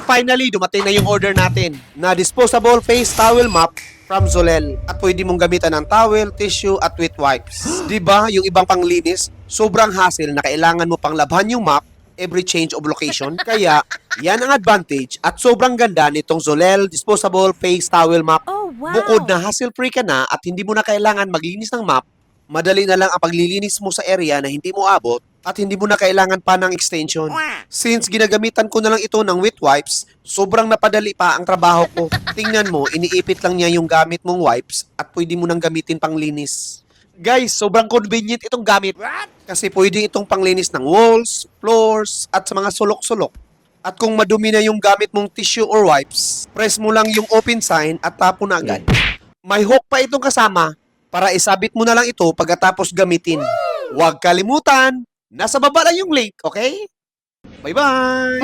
Finally, dumating na yung order natin na disposable face towel mop from Zolel. At pwede mong gamitan ng towel, tissue, at wet wipes. Diba, yung ibang panglinis, sobrang hassle na kailangan mo pang labhan yung mop every change of location. Kaya, yan ang advantage at sobrang ganda nitong Zolel disposable face towel mop. Oh, wow! Bukod na hassle-free ka na at hindi mo na kailangan maglinis ng mop, madali na lang ang paglilinis mo sa area na hindi mo abot at hindi mo na kailangan pa ng extension. Since ginagamitan ko na lang ito ng wet wipes, sobrang napadali pa ang trabaho ko. Tingnan mo, iniipit lang niya yung gamit mong wipes at pwede mo nang gamitin pang linis. Guys, sobrang convenient itong gamit. Kasi pwede itong panglinis ng walls, floors, at sa mga sulok-sulok. At kung madumi na yung gamit mong tissue or wipes, press mo lang yung open sign at tapon na agad. May hook pa itong kasama para isabit mo na lang ito pagkatapos gamitin. Huwag kalimutan, nasa baba lang yung link, okay? Bye-bye!